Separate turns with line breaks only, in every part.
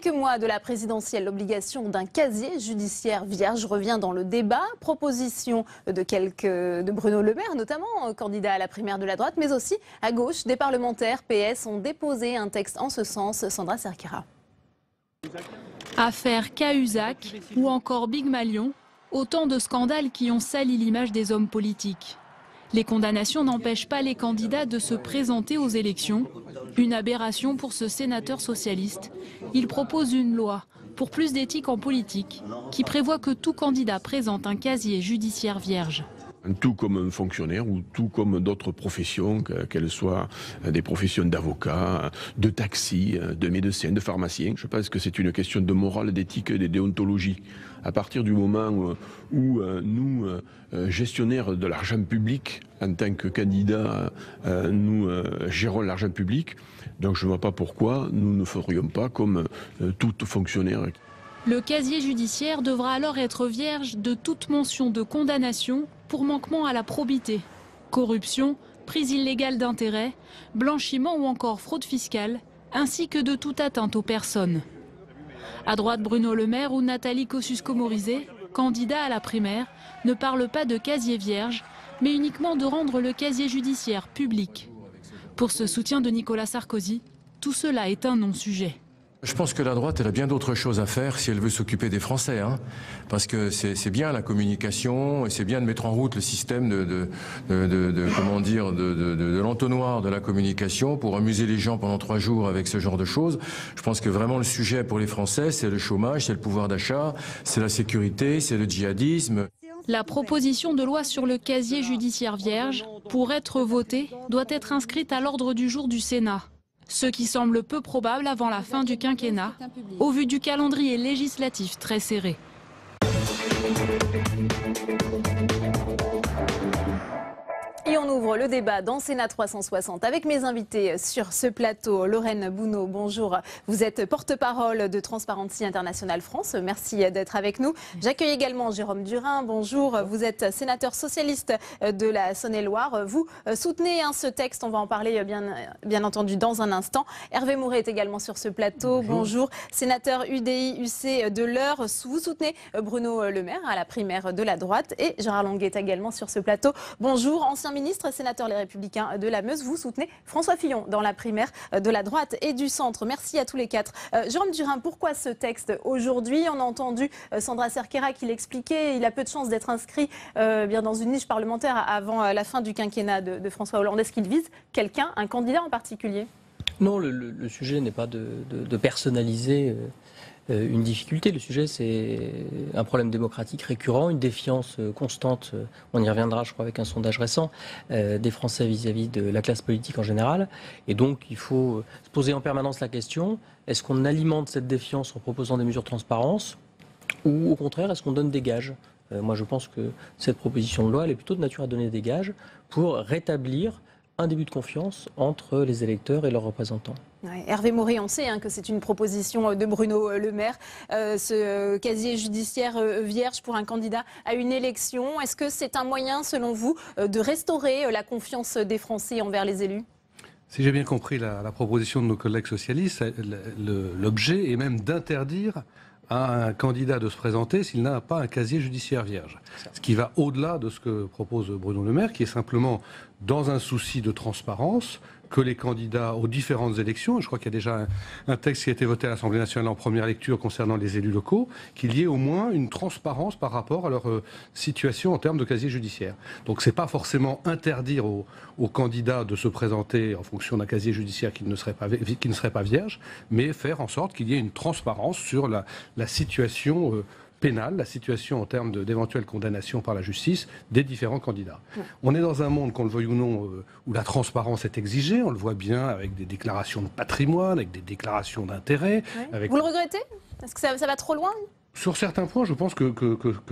quelques mois de la présidentielle, l'obligation d'un casier judiciaire vierge revient dans le débat. Proposition de Bruno Le Maire, notamment candidat à la primaire de la droite, mais aussi à gauche. Des parlementaires PS ont déposé un texte en ce sens. Sandra Cerquera.
Affaire Cahuzac ou encore Big Malion, autant de scandales qui ont sali l'image des hommes politiques. Les condamnations n'empêchent pas les candidats de se présenter aux élections. Une aberration pour ce sénateur socialiste. Il propose une loi pour plus d'éthique en politique qui prévoit que tout candidat présente un casier judiciaire vierge.
Tout comme un fonctionnaire ou tout comme d'autres professions, qu'elles soient des professions d'avocats, de taxi, de médecins, de pharmaciens. Je pense que c'est une question de morale, d'éthique et de déontologie. À partir du moment où nous, gestionnaires de l'argent public, en tant que candidats, nous gérons l'argent public, donc je ne vois pas pourquoi nous ne ferions pas comme tout fonctionnaire.
Le casier judiciaire devra alors être vierge de toute mention de condamnation pour manquement à la probité, corruption, prise illégale d'intérêt, blanchiment ou encore fraude fiscale, ainsi que de toute atteinte aux personnes. À droite, Bruno Le Maire ou Nathalie Kosciusko-Morizet, candidats à la primaire, ne parlent pas de casier vierge, mais uniquement de rendre le casier judiciaire public. Pour ce soutien de Nicolas Sarkozy, tout cela est un non-sujet.
Je pense que la droite, elle a bien d'autres choses à faire si elle veut s'occuper des Français. Parce que c'est bien la communication et c'est bien de mettre en route le système de l'entonnoir de la communication pour amuser les gens pendant 3 jours avec ce genre de choses. Je pense que vraiment le sujet pour les Français, c'est le chômage, c'est le pouvoir d'achat, c'est la sécurité, c'est le djihadisme.
La proposition de loi sur le casier judiciaire vierge, pour être votée, doit être inscrite à l'ordre du jour du Sénat. Ce qui semble peu probable avant la fin du quinquennat, au vu du calendrier législatif très serré.
Et on ouvre le débat dans Sénat 360 avec mes invités sur ce plateau. Lorraine Bouneau, bonjour. Vous êtes porte-parole de Transparency International France. Merci d'être avec nous. J'accueille également Jérôme Durain. Bonjour. Vous êtes sénateur socialiste de la Saône-et-Loire. Vous soutenez ce texte. On va en parler bien entendu dans un instant. Hervé Maurey est également sur ce plateau. Bonjour. Sénateur UDI-UC de l'Eure. Vous soutenez Bruno Le Maire à la primaire de la droite. Et Gérard Longuet est également sur ce plateau. Bonjour. Ancien ministre, sénateur Les Républicains de la Meuse, vous soutenez François Fillon dans la primaire de la droite et du centre. Merci à tous les quatre. Jérôme Durain, pourquoi ce texte aujourd'hui? On a entendu Sandra Cerquera qui l'expliquait. Il a peu de chances d'être inscrit bien dans une niche parlementaire avant la fin du quinquennat de François Hollande. Est-ce qu'il vise quelqu'un, un candidat en particulier?
Non, le sujet n'est pas de personnaliser une difficulté. Le sujet, c'est un problème démocratique récurrent, une défiance constante, on y reviendra je crois avec un sondage récent, des Français vis-à-vis de la classe politique en général. Et donc il faut se poser en permanence la question, est-ce qu'on alimente cette défiance en proposant des mesures de transparence ou au contraire est-ce qu'on donne des gages? Moi je pense que cette proposition de loi elle est plutôt de nature à donner des gages pour rétablir un début de confiance entre les électeurs et leurs représentants.
Ouais, Hervé Maurey, on sait que c'est une proposition de Bruno Le Maire, ce casier judiciaire vierge pour un candidat à une élection. Est-ce que c'est un moyen, selon vous, de restaurer la confiance des Français envers les élus?
Si j'ai bien compris la proposition de nos collègues socialistes, l'objet est même d'interdire à un candidat de se présenter s'il n'a pas un casier judiciaire vierge. Ce qui va au-delà de ce que propose Bruno Le Maire, qui est simplement dans un souci de transparence, que les candidats aux différentes élections, je crois qu'il y a déjà un texte qui a été voté à l'Assemblée nationale en première lecture concernant les élus locaux, qu'il y ait au moins une transparence par rapport à leur situation en termes de casier judiciaire. Donc c'est pas forcément interdire aux candidats de se présenter en fonction d'un casier judiciaire qui ne serait pas vierge, mais faire en sorte qu'il y ait une transparence sur la situation pénale, la situation en termes d'éventuelle condamnation par la justice des différents candidats. On est dans un monde, qu'on le veuille ou non, où la transparence est exigée, on le voit bien avec des déclarations de patrimoine, avec des déclarations d'intérêt.
Ouais. Vous le regrettez? Est-ce que ça va trop loin?
Sur certains points, je pense que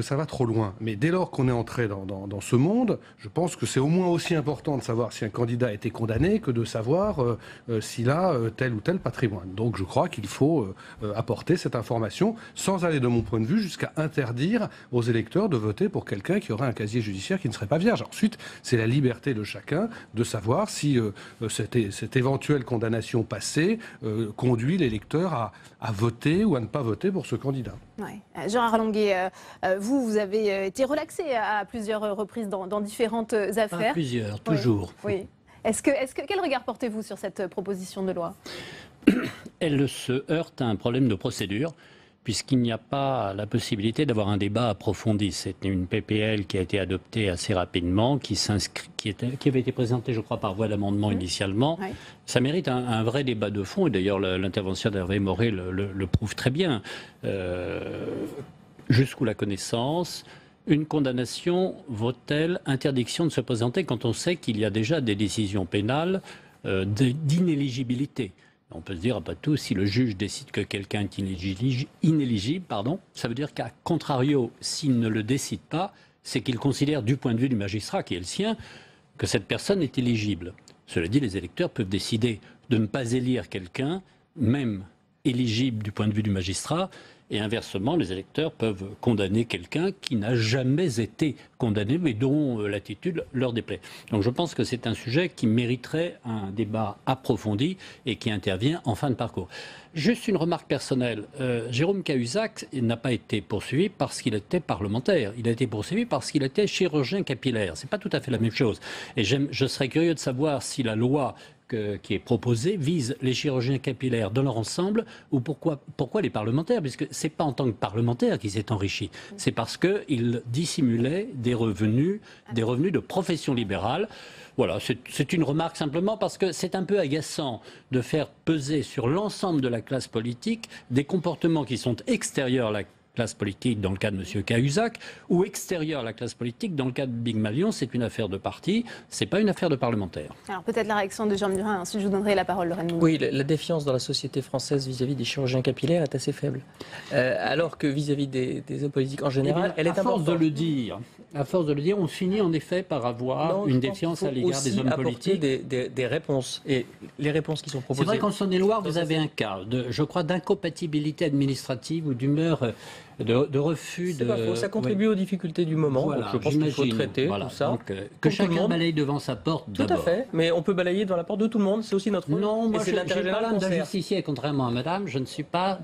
ça va trop loin. Mais dès lors qu'on est entré dans ce monde, je pense que c'est au moins aussi important de savoir si un candidat a été condamné que de savoir s'il a tel ou tel patrimoine. Donc je crois qu'il faut apporter cette information sans aller, de mon point de vue, jusqu'à interdire aux électeurs de voter pour quelqu'un qui aurait un casier judiciaire qui ne serait pas vierge. Ensuite, c'est la liberté de chacun de savoir si cette éventuelle condamnation passée conduit l'électeur à voter ou à ne pas voter pour ce candidat.
Ouais. Gérard Longuet, vous avez été relaxé à plusieurs reprises dans différentes affaires.
À plusieurs, toujours.
Oui. Quel regard portez-vous sur cette proposition de loi?
Elle se heurte à un problème de procédure, puisqu'il n'y a pas la possibilité d'avoir un débat approfondi. C'était une PPL qui a été adoptée assez rapidement, qui avait été présentée, je crois, par voie d'amendement initialement. Oui. Ça mérite un vrai débat de fond, et d'ailleurs l'intervention d'Hervé Maurey le prouve très bien. Jusqu'où la connaissance, une condamnation vaut-elle interdiction de se présenter quand on sait qu'il y a déjà des décisions pénales d'inéligibilité? On peut se dire, après tout, si le juge décide que quelqu'un est inéligible, ça veut dire qu'à contrario, s'il ne le décide pas, c'est qu'il considère du point de vue du magistrat, qui est le sien, que cette personne est éligible. Cela dit, les électeurs peuvent décider de ne pas élire quelqu'un, même éligible du point de vue du magistrat, et inversement, les électeurs peuvent condamner quelqu'un qui n'a jamais été condamné, mais dont l'attitude leur déplaît. Donc je pense que c'est un sujet qui mériterait un débat approfondi et qui intervient en fin de parcours. Juste une remarque personnelle. Jérôme Cahuzac n'a pas été poursuivi parce qu'il était parlementaire. Il a été poursuivi parce qu'il était chirurgien capillaire. C'est pas tout à fait la même chose. Et je serais curieux de savoir si la loi qui est proposée vise les chirurgiens capillaires dans leur ensemble, ou pourquoi les parlementaires, puisque c'est pas en tant que parlementaire qu'il s'est enrichi, c'est parce qu'il dissimulait des revenus de profession libérale. Voilà, c'est une remarque simplement parce que c'est un peu agaçant de faire peser sur l'ensemble de la classe politique des comportements qui sont extérieurs à la classe politique dans le cas de M. Cahuzac, ou extérieur à la classe politique dans le cas de Big Malion. C'est une affaire de parti, c'est pas une affaire de parlementaire. Alors
peut-être la réaction de Jean Murin, ensuite je vous donnerai la parole, Lorraine Mounet.
Oui, la défiance dans la société française vis-à-vis des chirurgiens capillaires est assez faible. Alors que vis-à-vis des hommes politiques en général, elle est importante.
À force de le dire, on finit en effet par avoir une défiance à l'égard des hommes politiques.
Des réponses. Et les réponses qui sont proposées...
C'est vrai qu'en Saône-et-Loire, vous avez un cas, je crois, d'incompatibilité administrative ou d'humeur... De refus de...
C'est pas faux, ça contribue aux difficultés du moment.
Voilà,
donc je pense qu'il faut traiter tout ça.
Donc, que chacun balaye devant sa porte
d'abord. Tout à fait, mais on peut balayer devant la porte de tout le monde, c'est aussi notre rôle.
Non, moi je n'ai pas l'âme d'un justicier, contrairement à madame, je ne suis pas...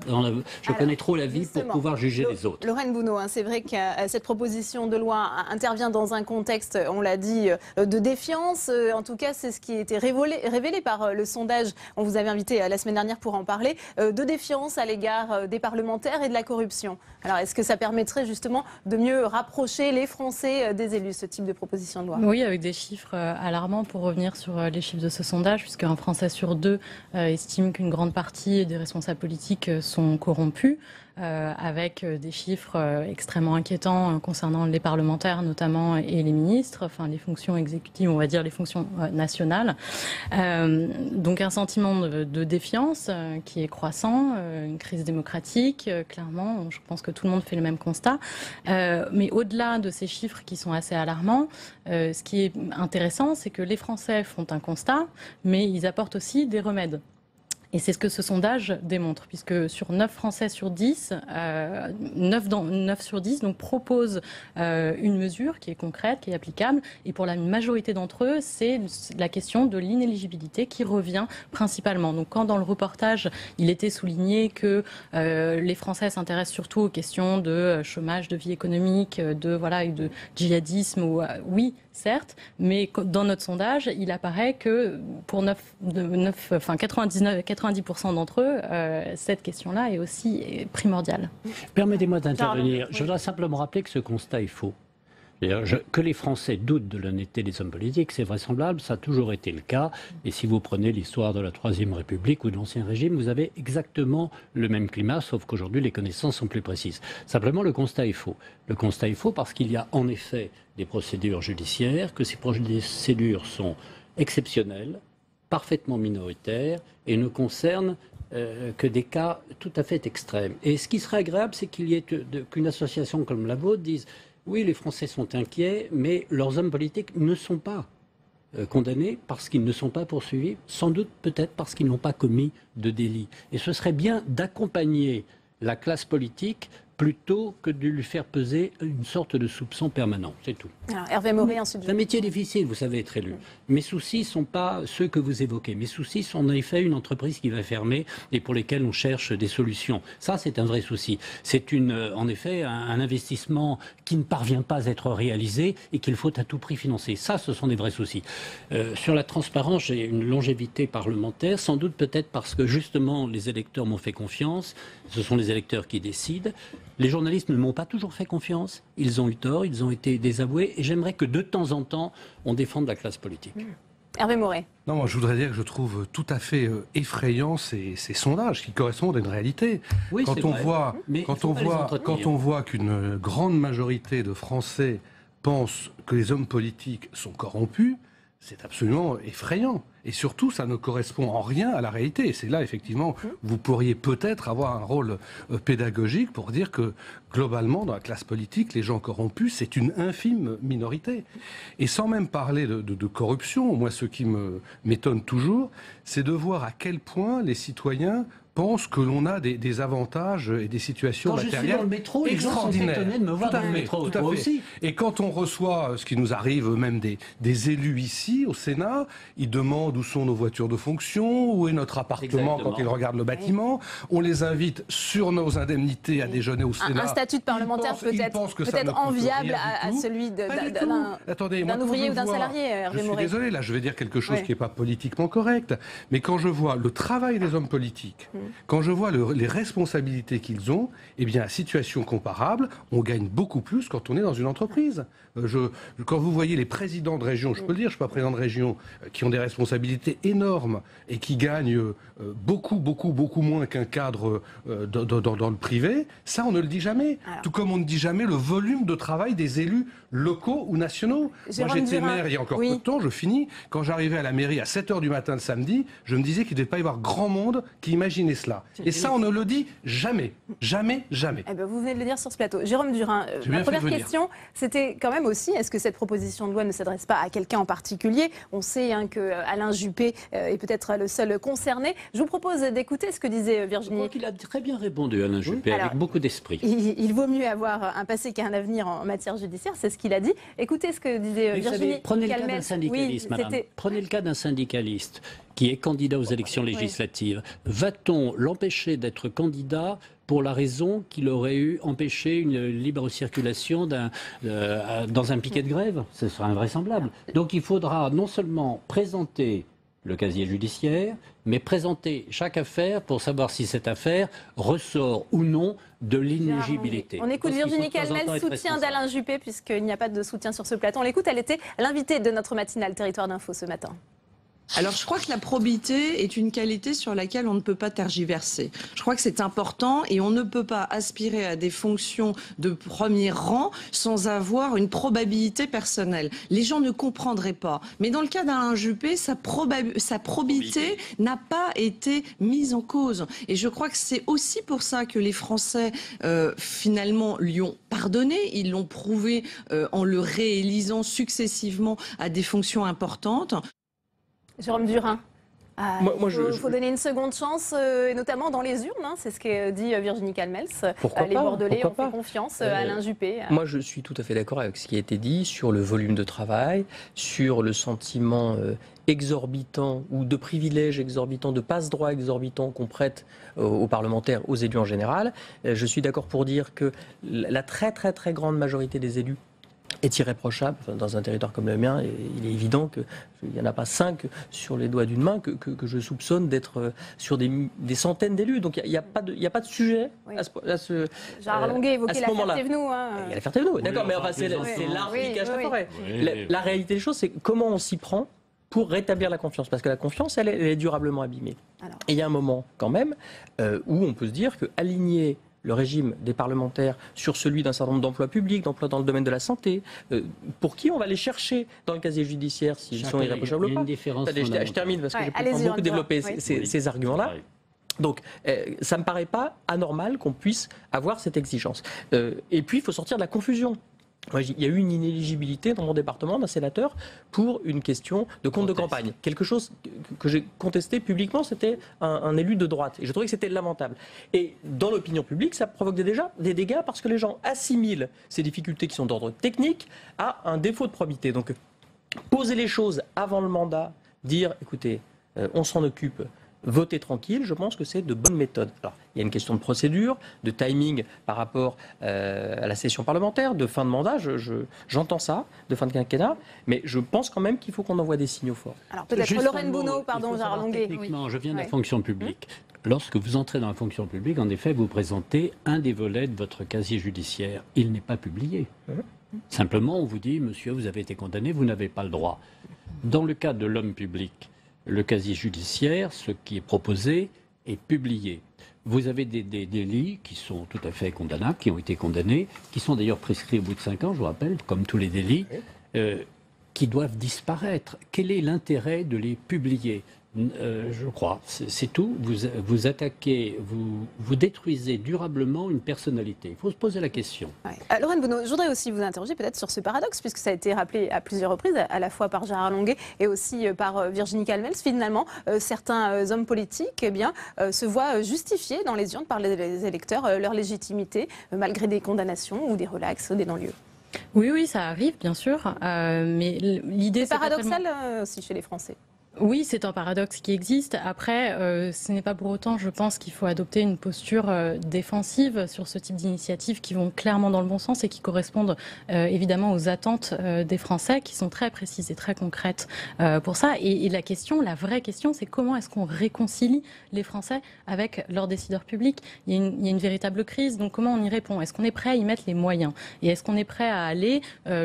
Je connais trop la vie pour pouvoir juger les autres.
Lorraine Bouno, c'est vrai que cette proposition de loi intervient dans un contexte, on l'a dit, de défiance. En tout cas, c'est ce qui a été révélé par le sondage. On vous avait invité la semaine dernière pour en parler, de défiance à l'égard des parlementaires et de la corruption. Alors, est-ce que ça permettrait justement de mieux rapprocher les Français des élus, ce type de proposition de loi?
Oui, avec des chiffres alarmants pour revenir sur les chiffres de ce sondage, puisqu'un Français sur deux estime qu'une grande partie des responsables politiques sont corrompus. Avec des chiffres extrêmement inquiétants concernant les parlementaires notamment et les ministres, enfin les fonctions exécutives, on va dire les fonctions nationales. Donc un sentiment de défiance qui est croissant, une crise démocratique, clairement, je pense que tout le monde fait le même constat. Mais au-delà de ces chiffres qui sont assez alarmants, ce qui est intéressant, c'est que les Français font un constat, mais ils apportent aussi des remèdes. Et c'est ce que ce sondage démontre, puisque sur 9 Français sur 10, 9 sur 10 donc, proposent une mesure qui est concrète, qui est applicable. Et pour la majorité d'entre eux, c'est la question de l'inéligibilité qui revient principalement. Donc quand dans le reportage, il était souligné que les Français s'intéressent surtout aux questions de chômage, de vie économique, de djihadisme, oui, certes, mais dans notre sondage, il apparaît que pour 90% d'entre eux, cette question-là est aussi primordiale.
Permettez-moi d'intervenir. Je voudrais simplement rappeler que ce constat est faux. Que les Français doutent de l'honnêteté des hommes politiques, c'est vraisemblable, ça a toujours été le cas. Et si vous prenez l'histoire de la Troisième République ou de l'Ancien Régime, vous avez exactement le même climat, sauf qu'aujourd'hui les connaissances sont plus précises. Simplement, le constat est faux. Le constat est faux parce qu'il y a en effet des procédures judiciaires, que ces procédures sont exceptionnelles, parfaitement minoritaires et ne concernent que des cas tout à fait extrêmes. Et ce qui serait agréable, c'est qu'il y ait qu'une association comme la vôtre dise oui, les Français sont inquiets, mais leurs hommes politiques ne sont pas condamnés parce qu'ils ne sont pas poursuivis, sans doute peut-être parce qu'ils n'ont pas commis de délit. Et ce serait bien d'accompagner la classe politique plutôt que de lui faire peser une sorte de soupçon permanent. C'est tout.
Alors, Hervé Maurey, ensuite.
C'est un métier difficile, vous savez, être élu. Mes soucis ne sont pas ceux que vous évoquez. Mes soucis sont en effet une entreprise qui va fermer et pour lesquelles on cherche des solutions. Ça, c'est un vrai souci. C'est en effet un investissement qui ne parvient pas à être réalisé et qu'il faut à tout prix financer. Ça, ce sont des vrais soucis. Sur la transparence, j'ai une longévité parlementaire, sans doute peut-être parce que justement les électeurs m'ont fait confiance. Ce sont les électeurs qui décident. Les journalistes ne m'ont pas toujours fait confiance. Ils ont eu tort, ils ont été désavoués. Et j'aimerais que de temps en temps, on défende la classe politique.
Hervé Maurey.
Non, moi, je voudrais dire que je trouve tout à fait effrayant ces sondages qui correspondent à une réalité.
Oui,
quand on voit qu'une grande majorité de Français pensent que les hommes politiques sont corrompus, c'est absolument effrayant. Et surtout, ça ne correspond en rien à la réalité. Et c'est là, effectivement, vous pourriez peut-être avoir un rôle pédagogique pour dire que, globalement, dans la classe politique, les gens corrompus, c'est une infime minorité. Et sans même parler de corruption, moi, ce qui m'étonne toujours, c'est de voir à quel point les citoyens pensent que l'on a des avantages et des situations matérielles
extraordinaires. Quand je suis dans le métro, les gens sont étonnés de me voir dans le métro.
Tout à fait.
Aussi.
Et quand on reçoit, ce qui nous arrive même des élus ici, au Sénat, ils demandent où sont nos voitures de fonction, où est notre appartement quand ils regardent le bâtiment. On les invite sur nos indemnités à déjeuner au Sénat.
Un statut de parlementaire peut-être enviable à celui d'un ouvrier ou d'un salarié, Hervé Maurey.
Je suis désolé, là je vais dire quelque chose qui n'est pas politiquement correct, mais quand je vois le travail des hommes politiques, quand je vois les responsabilités qu'ils ont, eh bien, à situation comparable, on gagne beaucoup plus quand on est dans une entreprise. Quand vous voyez les présidents de région, je peux le dire, je ne suis pas président de région, qui ont des responsabilités énormes et qui gagnent beaucoup moins qu'un cadre dans le privé, ça on ne le dit jamais. Alors, tout comme on ne dit jamais le volume de travail des élus locaux ou nationaux. Moi j'étais maire il y a encore peu de temps, je finis. Quand j'arrivais à la mairie à 7h du matin le samedi, je me disais qu'il ne devait pas y avoir grand monde qui imaginait cela. Et ça, on ne le dit jamais. Jamais, jamais.
Eh ben, vous venez de le dire sur ce plateau. Jérôme Durain, ma première question, c'était quand même aussi, est-ce que cette proposition de loi ne s'adresse pas à quelqu'un en particulier? On sait que Alain Juppé est peut-être le seul concerné. Je vous propose d'écouter ce que disait Virginie.
Je crois qu'il a très bien répondu, Alain Juppé, avec beaucoup d'esprit.
Il vaut mieux avoir un passé qu'un avenir en matière judiciaire, c'est ce qu'il a dit. Écoutez ce que disait Virginie.
Prenez le cas d'un syndicaliste, madame. Prenez le cas d'un syndicaliste qui est candidat aux élections législatives. Va-t-on l'empêcher d'être candidat pour la raison qu'il aurait empêché une libre circulation dans un piquet de grève? Ce sera invraisemblable. Donc il faudra non seulement présenter le casier judiciaire, mais présenter chaque affaire pour savoir si cette affaire ressort ou non de l'inéligibilité.
On écoute Virginie Calmel, soutien d'Alain Juppé, puisqu'il n'y a pas de soutien sur ce plateau. On l'écoute, elle était l'invitée de notre matinale Territoire d'Info ce matin.
Alors je crois que la probité est une qualité sur laquelle on ne peut pas tergiverser. Je crois que c'est important et on ne peut pas aspirer à des fonctions de premier rang sans avoir une probabilité personnelle. Les gens ne comprendraient pas. Mais dans le cas d'Alain Juppé, sa probité n'a pas été mise en cause. Et je crois que c'est aussi pour ça que les Français finalement lui ont pardonné. Ils l'ont prouvé en le réélisant successivement à des fonctions importantes.
Jérôme Durain, il faut donner une seconde chance, et notamment dans les urnes, c'est ce que dit Virginie Calmels. Les Bordelais ont fait confiance à Alain Juppé.
Moi, je suis tout à fait d'accord avec ce qui a été dit sur le volume de travail, sur le sentiment exorbitant ou de privilèges exorbitants, de passe-droit exorbitants qu'on prête aux parlementaires, aux élus en général. Je suis d'accord pour dire que la très très grande majorité des élus est irréprochable. Dans un territoire comme le mien, il est évident qu'il n'y en a pas 5 sur les doigts d'une main que je soupçonne d'être sur des centaines d'élus. Donc il n'y a pas de sujet à ce
Gérard Longuet évoquait la Ferté-Venous.
Il y a la Ferté-Venue, d'accord, mais enfin, c'est l'arbre qui cache la forêt. La réalité des choses, c'est comment on s'y prend pour rétablir la confiance. Parce que la confiance, elle est durablement abîmée. Et il y a un moment, quand même, où on peut se dire qu'aligner le régime des parlementaires sur celui d'un certain nombre d'emplois publics, d'emplois dans le domaine de la santé, pour qui on va les chercher dans le casier judiciaire s'ils sont irréprochables ou pas. Je termine parce que j'ai beaucoup développé ces arguments-là. Donc, ça ne me paraît pas anormal qu'on puisse avoir cette exigence. Et puis, il faut sortir de la confusion. Il y a eu une inéligibilité dans mon département d'un sénateur pour une question de compte de campagne. Quelque chose que j'ai contesté publiquement, c'était un élu de droite. Et je trouvais que c'était lamentable. Et dans l'opinion publique, ça provoque des dégâts parce que les gens assimilent ces difficultés qui sont d'ordre technique à un défaut de probité. Donc, poser les choses avant le mandat, dire, écoutez, on s'en occupe, voter tranquille, je pense que c'est de bonnes méthodes. Alors, il y a une question de procédure, de timing par rapport à la session parlementaire, de fin de mandat, j'entends ça, de fin de quinquennat, mais je pense quand même qu'il faut qu'on envoie des signaux forts.
Alors peut-être Lorraine Bouno, pardon, Gérard Longuet.
Techniquement, je viens de la fonction publique. Lorsque vous entrez dans la fonction publique, en effet, vous présentez un des volets de votre casier judiciaire. Il n'est pas publié. Simplement, on vous dit, monsieur, vous avez été condamné, vous n'avez pas le droit. Dans le cas de l'homme public, le casier judiciaire, ce qui est proposé, est publié. Vous avez des délits qui sont tout à fait condamnables, qui ont été condamnés, qui sont d'ailleurs prescrits au bout de 5 ans, je vous rappelle, comme tous les délits, qui doivent disparaître. Quel est l'intérêt de les publier ? Je crois, c'est tout. Vous attaquez, vous détruisez durablement une personnalité. Il faut se poser la question.
Ouais. Lorraine Bouno, je voudrais aussi vous interroger peut-être sur ce paradoxe, puisque ça a été rappelé à plusieurs reprises, à la fois par Gérard Longuet et aussi par Virginie Calmels. Finalement, certains hommes politiques se voient justifier dans les urnes par les électeurs leur légitimité, malgré des condamnations ou des relax ou des non-lieux.
Oui, ça arrive, bien sûr. Mais l'idée,
c'est paradoxal aussi chez les Français.
Oui, c'est un paradoxe qui existe. Après, ce n'est pas pour autant, je pense, qu'il faut adopter une posture défensive sur ce type d'initiatives qui vont clairement dans le bon sens et qui correspondent évidemment aux attentes des Français, qui sont très précises et très concrètes pour ça. Et la vraie question, c'est comment est-ce qu'on réconcilie les Français avec leurs décideurs publics ? Il y a une véritable crise, donc comment on y répond ? Est-ce qu'on est prêt à y mettre les moyens ? Et est-ce qu'on est prêt à aller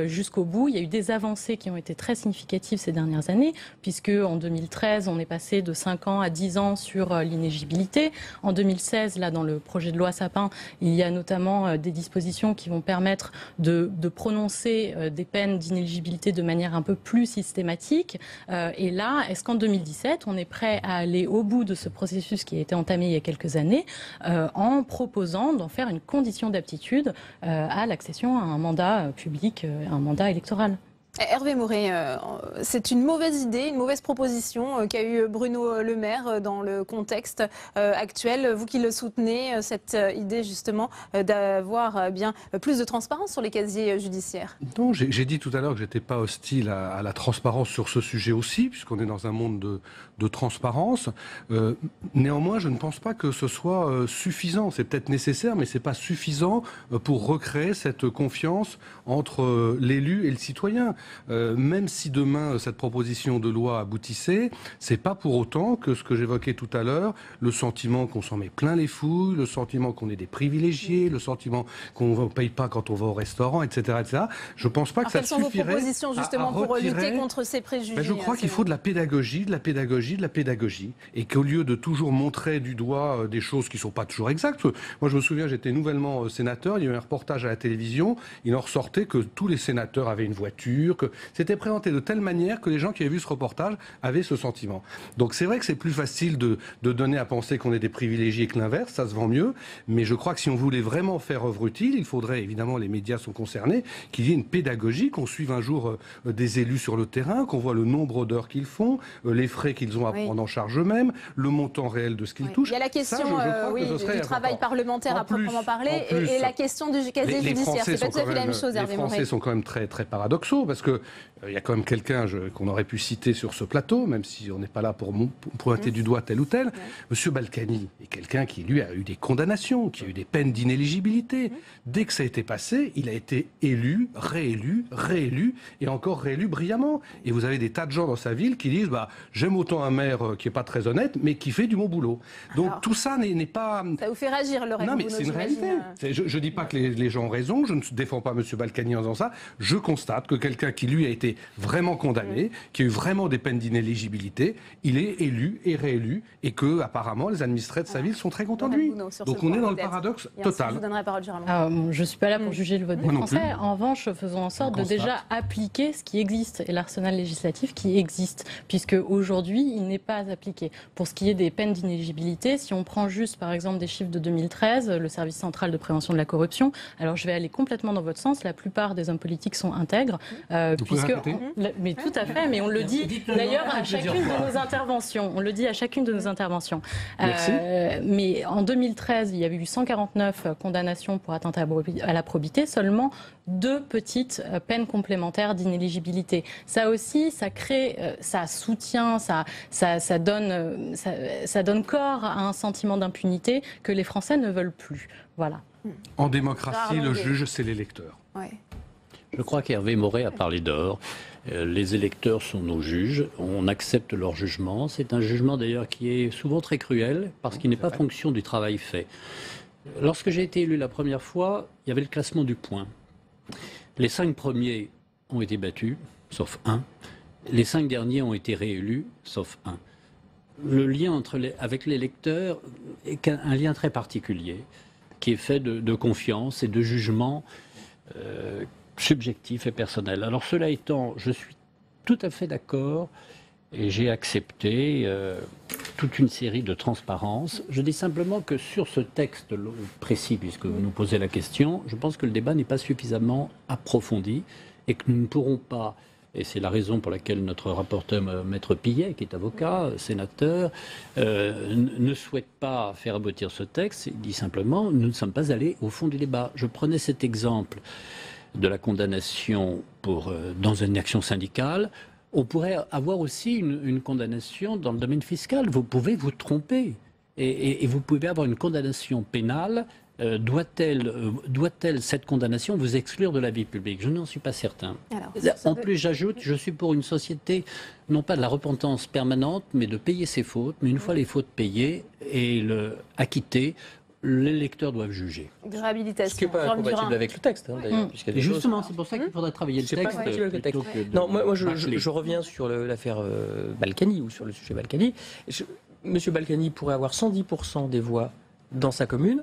jusqu'au bout ? Il y a eu des avancées qui ont été très significatives ces dernières années, puisque en 2013, on est passé de 5 ans à 10 ans sur l'inéligibilité. En 2016, là, dans le projet de loi Sapin, il y a notamment des dispositions qui vont permettre de prononcer des peines d'inéligibilité de manière un peu plus systématique. Et là, est-ce qu'en 2017, on est prêt à aller au bout de ce processus qui a été entamé il y a quelques années en proposant d'en faire une condition d'aptitude à l'accession à un mandat public, un mandat électoral ?
Hervé Maurey, c'est une mauvaise idée, une mauvaise proposition qu'a eu Bruno Le Maire dans le contexte actuel. Vous qui le soutenez, cette idée justement d'avoir plus de transparence sur les casiers judiciaires.
Non, j'ai dit tout à l'heure que je n'étais pas hostile à la transparence sur ce sujet aussi, puisqu'on est dans un monde de transparence. Néanmoins, je ne pense pas que ce soit suffisant. C'est peut-être nécessaire, mais ce n'est pas suffisant pour recréer cette confiance entre l'élu et le citoyen. Même si demain cette proposition de loi aboutissait, c'est pas pour autant que ce que j'évoquais tout à l'heure, le sentiment qu'on s'en met plein les fouilles, le sentiment qu'on est des privilégiés, le sentiment qu'on ne paye pas quand on va au restaurant, etc. etc. Je pense pas que ça suffirait.
Quelles sont vos propositions justement pour lutter contre ces préjugés ?
Je crois qu'il faut de la pédagogie, et qu'au lieu de toujours montrer du doigt des choses qui sont pas toujours exactes. Moi, je me souviens, j'étais nouvellement sénateur, il y a eu un reportage à la télévision, il en ressortait que tous les sénateurs avaient une voiture, que c'était présenté de telle manière que les gens qui avaient vu ce reportage avaient ce sentiment. Donc c'est vrai que c'est plus facile de donner à penser qu'on est des privilégiés que l'inverse, ça se vend mieux, mais je crois que si on voulait vraiment faire œuvre utile, il faudrait, évidemment les médias sont concernés, qu'il y ait une pédagogie, qu'on suive un jour des élus sur le terrain, qu'on voit le nombre d'heures qu'ils font, les frais qu'ils ont à prendre en charge eux-mêmes, le montant réel de ce qu'ils touchent.
Il y a la question du travail parlementaire à proprement parler et la question du casier judiciaire. C'est pas tout à fait la même chose, Hervé Maurey.
Les Français sont quand même très, très paradoxaux, parce que il y a quand même quelqu'un qu'on aurait pu citer sur ce plateau, même si on n'est pas là pour pointer du doigt tel ou tel. Monsieur Balkany est quelqu'un qui, lui, a eu des condamnations, qui a eu des peines d'inéligibilité. Dès que ça a été passé, il a été élu, réélu, et encore réélu brillamment. Et vous avez des tas de gens dans sa ville qui disent j'aime autant un maire qui n'est pas très honnête, mais qui fait du bon boulot. Donc alors, tout ça n'est pas...
Ça vous fait réagir, Lorraine Bouno,
non, mais c'est une réalité. Je ne dis pas que les gens ont raison, je ne défends pas monsieur Balkany en disant ça. Je constate que quelqu'un quelqu'un qui, lui, a été vraiment condamné, qui a eu vraiment des peines d'inéligibilité, il est élu et réélu, et que, apparemment, les administrés de sa ville sont très contents de lui. Donc on est dans le paradoxe total.
Je vous donnerai la parole,
je ne suis pas là pour juger le vote des Français. En revanche, faisons en sorte de déjà appliquer ce qui existe et l'arsenal législatif qui existe, puisque aujourd'hui, il n'est pas appliqué. Pour ce qui est des peines d'inéligibilité, si on prend juste, par exemple, des chiffres de 2013, le service central de prévention de la corruption, alors je vais aller complètement dans votre sens, la plupart des hommes politiques sont intègres, puisque... Mais tout à fait, mais on le dit d'ailleurs à chacune de nos interventions. On le dit à chacune de nos interventions. Mais en 2013, il y avait eu 149 condamnations pour atteinte à la probité, seulement 2 petites peines complémentaires d'inéligibilité. Ça aussi, ça crée, ça soutient, ça donne corps à un sentiment d'impunité que les Français ne veulent plus. Voilà.
En démocratie, le juge, c'est l'électeur.
Ouais.
Je crois qu'Hervé Maurey a parlé d'or. Les électeurs sont nos juges. On accepte leur jugement. C'est un jugement d'ailleurs qui est souvent très cruel parce qu'il n'est pas fonction du travail fait. Lorsque j'ai été élu la première fois, il y avait le classement du point. Les 5 premiers ont été battus, sauf 1. Les 5 derniers ont été réélus, sauf 1. Le lien avec l'électeur est un lien très particulier qui est fait de confiance et de jugement subjectif et personnel. Alors cela étant, je suis tout à fait d'accord et j'ai accepté toute une série de transparences. Je dis simplement que sur ce texte précis, puisque vous nous posez la question, je pense que le débat n'est pas suffisamment approfondi et que nous ne pourrons pas, et c'est la raison pour laquelle notre rapporteur, Maître Pillet, qui est avocat, sénateur, ne souhaite pas faire aboutir ce texte. Il dit simplement, nous ne sommes pas allés au fond du débat. Je prenais cet exemple de la condamnation dans une action syndicale. On pourrait avoir aussi une condamnation dans le domaine fiscal. Vous pouvez vous tromper et vous pouvez avoir une condamnation pénale. Doit-elle, cette condamnation, vous exclure de la vie publique? Je n'en suis pas certain. En plus, j'ajoute, je suis pour une société, non pas de la repentance permanente, mais de payer ses fautes. Mais une fois les fautes payées et acquittées, les lecteurs doivent juger.
Réhabilitation.
Ce qui n'est pas incompatible avec le texte, d'ailleurs.
Et justement, c'est pour ça qu'il faudrait travailler le texte.
Non, moi je reviens sur l'affaire Balkany, ou sur le sujet Balkany. Monsieur Balkany pourrait avoir 110% des voix dans sa commune.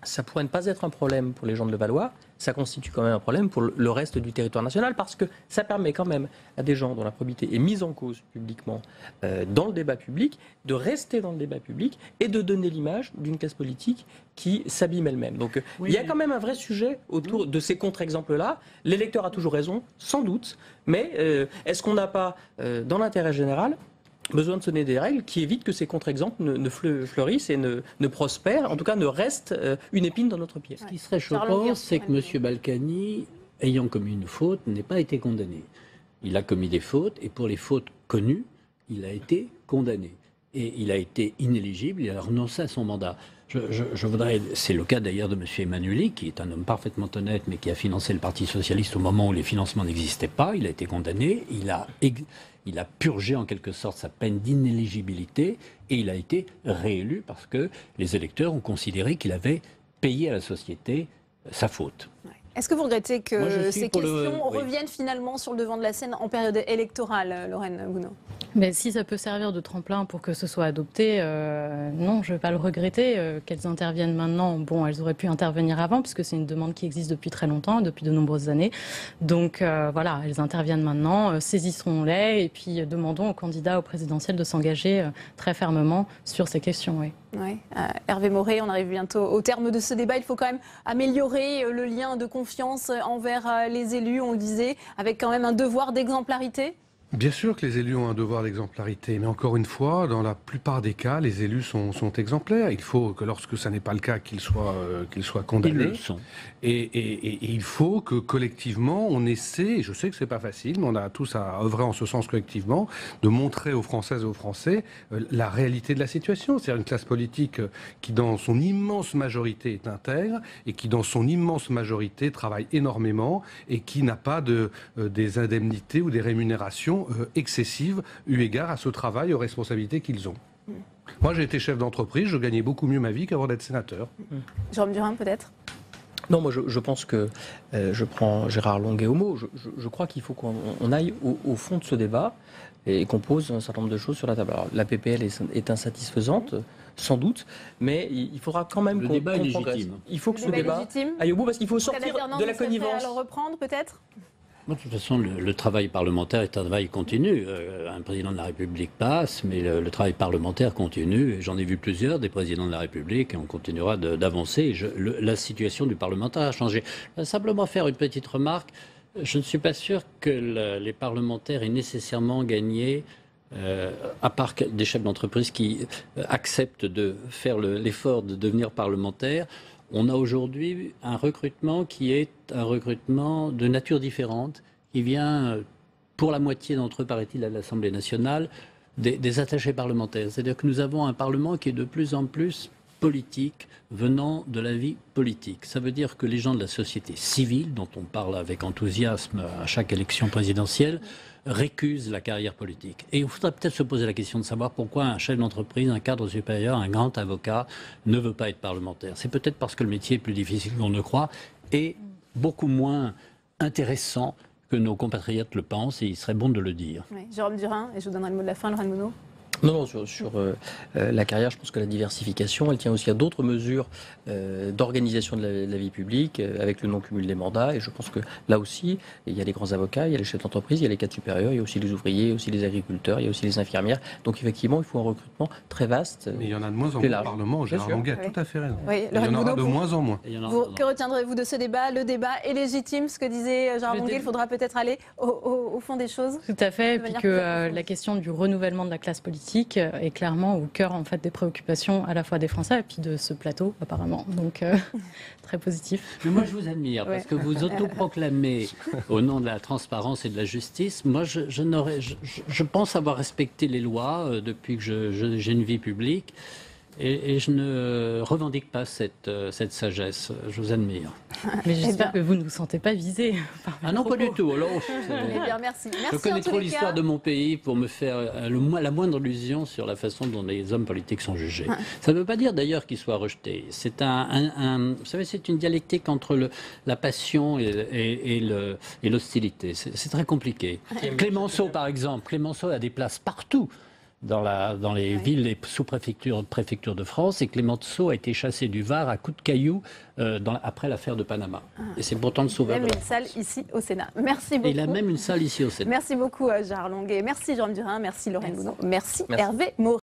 Ça pourrait ne pas être un problème pour les gens de Levallois, ça constitue quand même un problème pour le reste du territoire national, parce que ça permet quand même à des gens dont la probité est mise en cause publiquement dans le débat public, de rester dans le débat public et de donner l'image d'une classe politique qui s'abîme elle-même. Donc il y a quand même un vrai sujet autour de ces contre-exemples-là. L'électeur a toujours raison, sans doute, mais est-ce qu'on n'a pas, dans l'intérêt général, besoin de sonner des règles qui évitent que ces contre-exemples ne fleurissent et ne prospèrent, en tout cas ne restent une épine dans notre pied.
Ce qui serait choquant, c'est que M. Balkany, ayant commis une faute, n'ait pas été condamné. Il a commis des fautes et pour les fautes connues, il a été condamné. Et il a été inéligible, il a renoncé à son mandat. Je voudrais, c'est le cas d'ailleurs de M. Emmanueli, qui est un homme parfaitement honnête, mais qui a financé le Parti Socialiste au moment où les financements n'existaient pas. Il a été condamné, il a purgé en quelque sorte sa peine d'inéligibilité et il a été réélu parce que les électeurs ont considéré qu'il avait payé à la société sa faute.
Est-ce que vous regrettez que ces questions reviennent finalement sur le devant de la scène en période électorale, Lorraine Gounod?
Mais si ça peut servir de tremplin pour que ce soit adopté, non, je ne vais pas le regretter. Qu'elles interviennent maintenant, bon, elles auraient pu intervenir avant, puisque c'est une demande qui existe depuis très longtemps, depuis de nombreuses années. Donc voilà, elles interviennent maintenant, saisissons-les et puis demandons aux candidats au présidentiel de s'engager très fermement sur ces questions. Oui.
Ouais. Hervé Maurey, on arrive bientôt au terme de ce débat. Il faut quand même améliorer le lien de confiance envers les élus, on le disait, avec quand même un devoir d'exemplarité.
Bien sûr que les élus ont un devoir d'exemplarité, mais encore une fois, dans la plupart des cas, les élus sont exemplaires. Il faut que lorsque ça n'est pas le cas, qu'ils soient condamnés.
Ils le sont.
Et il faut que collectivement, on essaie, et je sais que c'est pas facile, mais on a tous à œuvrer en ce sens collectivement, de montrer aux Françaises et aux Français la réalité de la situation. C'est-à-dire une classe politique qui, dans son immense majorité, est intègre et qui, dans son immense majorité, travaille énormément et qui n'a pas des indemnités ou des rémunérations excessives eu égard à ce travail et aux responsabilités qu'ils ont. Moi, j'ai été chef d'entreprise, je gagnais beaucoup mieux ma vie qu'avant d'être sénateur.
Jérôme Durain, peut-être?
Non, moi je pense que, je prends Gérard Longuet au mot, je crois qu'il faut qu'on aille au fond de ce débat et qu'on pose un certain nombre de choses sur la table. Alors, la PPL est insatisfaisante, sans doute, mais il faudra quand même qu'on progresse. Il faut que ce débat aille au bout, parce qu'il faut sortir de la connivence.
Le reprendre peut-être ?
De toute façon, le travail parlementaire est un travail continu. Un président de la République passe, mais le travail parlementaire continue. J'en ai vu plusieurs des présidents de la République et on continuera d'avancer. La situation du parlementaire a changé. Je vais simplement faire une petite remarque. Je ne suis pas sûr que les parlementaires aient nécessairement gagné, à part des chefs d'entreprise qui acceptent de faire l'effort de devenir parlementaire. On a aujourd'hui un recrutement qui est un recrutement de nature différente, qui vient pour la moitié d'entre eux, paraît-il, à l'Assemblée nationale, des attachés parlementaires. C'est-à-dire que nous avons un Parlement qui est de plus en plus politique, venant de la vie politique. Ça veut dire que les gens de la société civile, dont on parle avec enthousiasme à chaque élection présidentielle, récusent la carrière politique. Et il faudrait peut-être se poser la question de savoir pourquoi un chef d'entreprise, un cadre supérieur, un grand avocat ne veut pas être parlementaire. C'est peut-être parce que le métier est plus difficile qu'on ne croit et beaucoup moins intéressant que nos compatriotes le pensent, et il serait bon de le dire.
Oui. Jérôme Durin, et je vous donnerai le mot de la fin, Lorraine Mouno.
Non, sur la carrière, je pense que la diversification, elle tient aussi à d'autres mesures d'organisation de la vie publique, avec le non-cumul des mandats. Et je pense que là aussi, il y a les grands avocats, il y a les chefs d'entreprise, il y a les cadres supérieurs, il y a aussi les ouvriers, il y a aussi les agriculteurs, il y a aussi les infirmières. Donc effectivement, il faut un recrutement très vaste.
Mais il y en a de moins en moins au Parlement. Gérard Longuet a tout à fait raison.
Oui,
il y en aura de moins en moins.
Que retiendrez-vous de ce débat ? Le débat est légitime, ce que disait Gérard Longuet. Il faudra peut-être aller au fond des choses.
Tout à fait. Et puis que la question du renouvellement de la classe politique est clairement au cœur en fait des préoccupations à la fois des Français et puis de ce plateau apparemment. Donc très positif.
Mais moi je vous admire parce que vous autoproclamez au nom de la transparence et de la justice. Moi je pense avoir respecté les lois depuis que j'ai une vie publique. Et je ne revendique pas cette sagesse. Je vous admire.
Mais j'espère que vous ne vous sentez pas visé.
Ah non, pas du tout. Alors,
bien, merci.
Je connais trop l'histoire de mon pays pour me faire la moindre illusion sur la façon dont les hommes politiques sont jugés. Ça ne veut pas dire d'ailleurs qu'ils soient rejetés. C'est vous savez, c'est une dialectique entre la passion et l'hostilité. C'est très compliqué. Clémenceau, par exemple. Clémenceau a des places partout dans les villes et sous-préfectures de France, et Clémenceau a été chassé du Var à coups de cailloux après l'affaire de Panama. Et c'est pourtant le sauveur de la France.
Il a même une salle ici au Sénat. Merci beaucoup.
Et il a même une salle ici au Sénat.
Merci beaucoup Gérard Longuet. Merci Jérôme Durin. Merci Lorraine Mouno. Merci Hervé Morin.